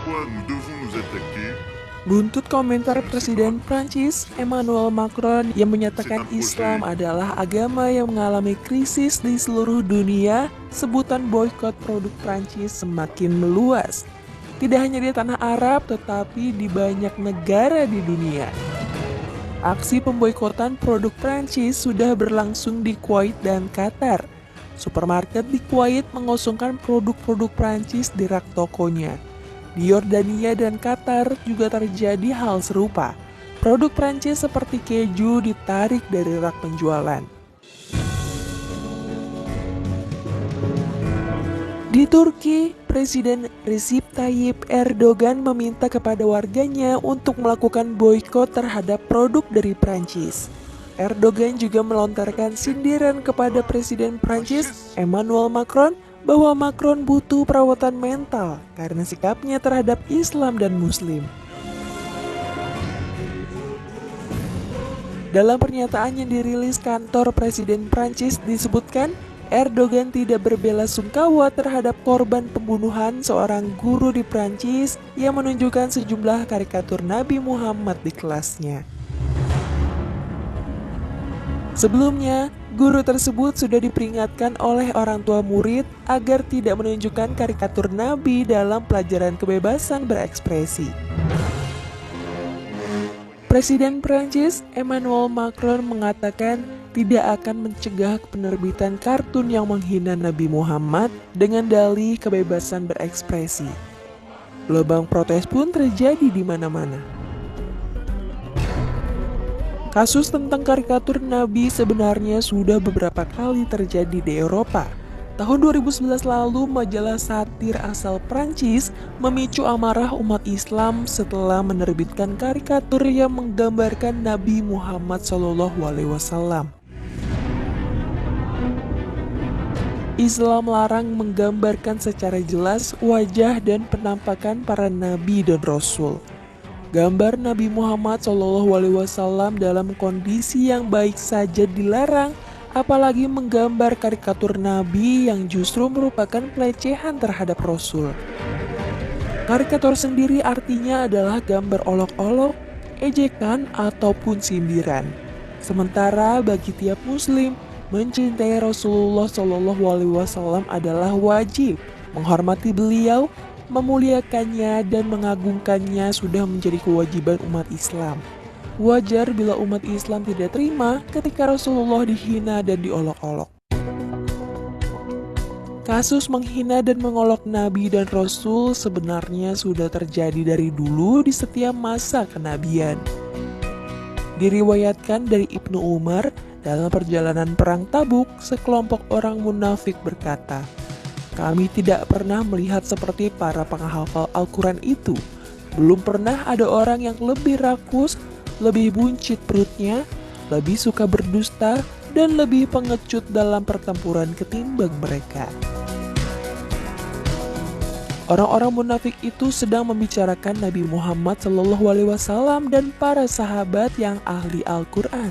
pourquoi nous devons nous attaquer. Buntut komentar Presiden Prancis Emmanuel Macron yang menyatakan Islam adalah agama yang mengalami krisis di seluruh dunia, sebutan boykot produk Prancis semakin meluas. Tidak hanya di tanah Arab, tetapi di banyak negara di dunia. Aksi pemboikotan produk Prancis sudah berlangsung di Kuwait dan Qatar. Supermarket di Kuwait mengosongkan produk-produk Prancis di rak tokonya. Di Yordania dan Qatar juga terjadi hal serupa. Produk Prancis seperti keju ditarik dari rak penjualan. Di Turki, Presiden Recep Tayyip Erdogan meminta kepada warganya untuk melakukan boikot terhadap produk dari Prancis. Erdogan juga melontarkan sindiran kepada Presiden Prancis Emmanuel Macron bahwa Macron butuh perawatan mental karena sikapnya terhadap Islam dan Muslim. Dalam pernyataan yang dirilis kantor Presiden Prancis disebutkan, Erdogan tidak berbela-sungkawa terhadap korban pembunuhan seorang guru di Prancis yang menunjukkan sejumlah karikatur Nabi Muhammad di kelasnya. Sebelumnya, guru tersebut sudah diperingatkan oleh orang tua murid agar tidak menunjukkan karikatur Nabi dalam pelajaran kebebasan berekspresi. Presiden Prancis Emmanuel Macron mengatakan tidak akan mencegah penerbitan kartun yang menghina Nabi Muhammad dengan dalih kebebasan berekspresi. Gelombang protes pun terjadi di mana-mana. Kasus tentang karikatur Nabi sebenarnya sudah beberapa kali terjadi di Eropa. Tahun 2011 lalu, majalah satir asal Prancis memicu amarah umat Islam setelah menerbitkan karikatur yang menggambarkan Nabi Muhammad SAW. Islam larang menggambarkan secara jelas wajah dan penampakan para nabi dan rasul. Gambar Nabi Muhammad SAW dalam kondisi yang baik saja dilarang, apalagi menggambar karikatur Nabi yang justru merupakan pelecehan terhadap Rasul. Karikatur sendiri artinya adalah gambar olok-olok, ejekan, ataupun sindiran. Sementara bagi tiap Muslim, mencintai Rasulullah SAW adalah wajib. Menghormati beliau, memuliakannya, dan mengagungkannya sudah menjadi kewajiban umat Islam. Wajar bila umat Islam tidak terima ketika Rasulullah dihina dan diolok-olok. Kasus menghina dan mengolok Nabi dan Rasul sebenarnya sudah terjadi dari dulu di setiap masa kenabian. Diriwayatkan dari Ibnu Umar, dalam perjalanan perang Tabuk, sekelompok orang munafik berkata, "Kami tidak pernah melihat seperti para penghafal Al-Quran itu. Belum pernah ada orang yang lebih rakus, lebih buncit perutnya, lebih suka berdusta, dan lebih pengecut dalam pertempuran ketimbang mereka." Orang-orang munafik itu sedang membicarakan Nabi Muhammad SAW dan para sahabat yang ahli Al-Quran.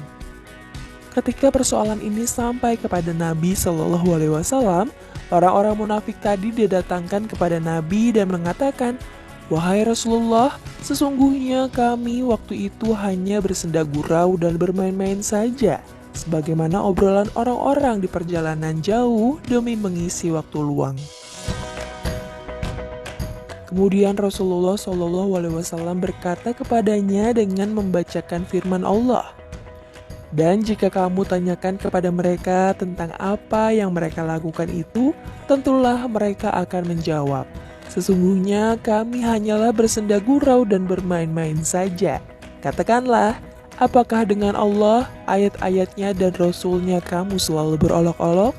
Ketika persoalan ini sampai kepada Nabi SAW, orang-orang munafik tadi didatangkan kepada Nabi dan mengatakan, "Wahai Rasulullah, sesungguhnya kami waktu itu hanya bersenda gurau dan bermain-main saja, sebagaimana obrolan orang-orang di perjalanan jauh demi mengisi waktu luang." Kemudian Rasulullah SAW berkata kepadanya dengan membacakan firman Allah, "Dan jika kamu tanyakan kepada mereka tentang apa yang mereka lakukan itu, tentulah mereka akan menjawab, 'Sesungguhnya kami hanyalah bersenda gurau dan bermain-main saja.' Katakanlah, apakah dengan Allah, ayat-ayatnya dan Rasulnya kamu selalu berolok-olok?"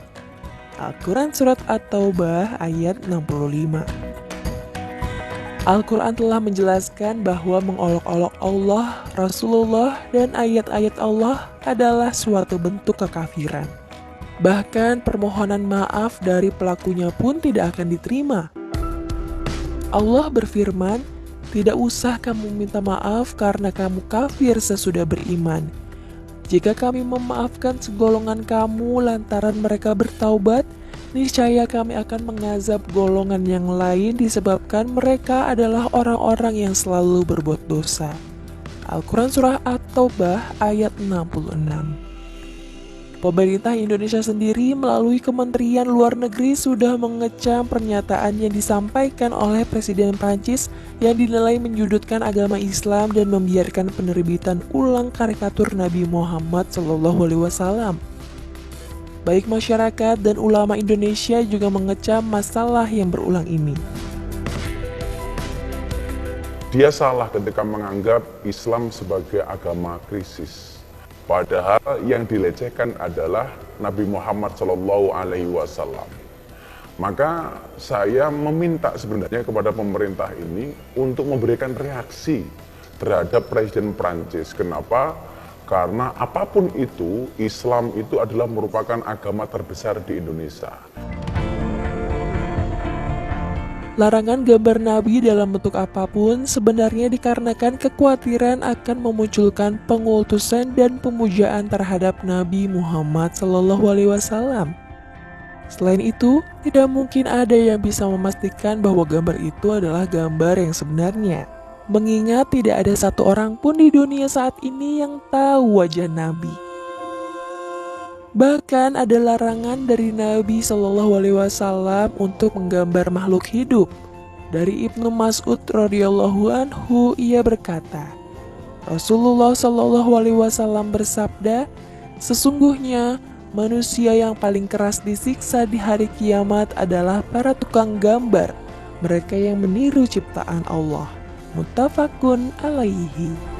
Al-Quran Surat At-Taubah ayat 65. Al-Quran telah menjelaskan bahwa mengolok-olok Allah, Rasulullah, dan ayat-ayat Allah adalah suatu bentuk kekafiran. Bahkan permohonan maaf dari pelakunya pun tidak akan diterima. Allah berfirman, "Tidak usah kamu minta maaf karena kamu kafir sesudah beriman. Jika kami memaafkan segolongan kamu lantaran mereka bertaubat, niscaya kami akan mengazab golongan yang lain disebabkan mereka adalah orang-orang yang selalu berbuat dosa. Al-Quran Surah At-Taubah ayat 66. Pemerintah Indonesia sendiri melalui Kementerian Luar Negeri sudah mengecam pernyataan yang disampaikan oleh Presiden Prancis yang dinilai menyudutkan agama Islam dan membiarkan penerbitan ulang karikatur Nabi Muhammad SAW. Baik masyarakat dan ulama Indonesia juga mengecam masalah yang berulang ini. Dia salah ketika menganggap Islam sebagai agama krisis. Padahal yang dilecehkan adalah Nabi Muhammad SAW. Maka saya meminta sebenarnya kepada pemerintah ini untuk memberikan reaksi terhadap Presiden Prancis. Kenapa? Karena apapun itu, Islam itu adalah merupakan agama terbesar di Indonesia. Larangan gambar Nabi dalam bentuk apapun sebenarnya dikarenakan kekhawatiran akan memunculkan pengultusan dan pemujaan terhadap Nabi Muhammad SAW. Selain itu, tidak mungkin ada yang bisa memastikan bahwa gambar itu adalah gambar yang sebenarnya. Mengingat tidak ada satu orang pun di dunia saat ini yang tahu wajah Nabi. Bahkan ada larangan dari Nabi SAW untuk menggambar makhluk hidup. Dari Ibnu Mas'ud radhiyallahu anhu, ia berkata, Rasulullah SAW bersabda, sesungguhnya manusia yang paling keras disiksa di hari kiamat adalah para tukang gambar, mereka yang meniru ciptaan Allah. Muttafaqun alaihi.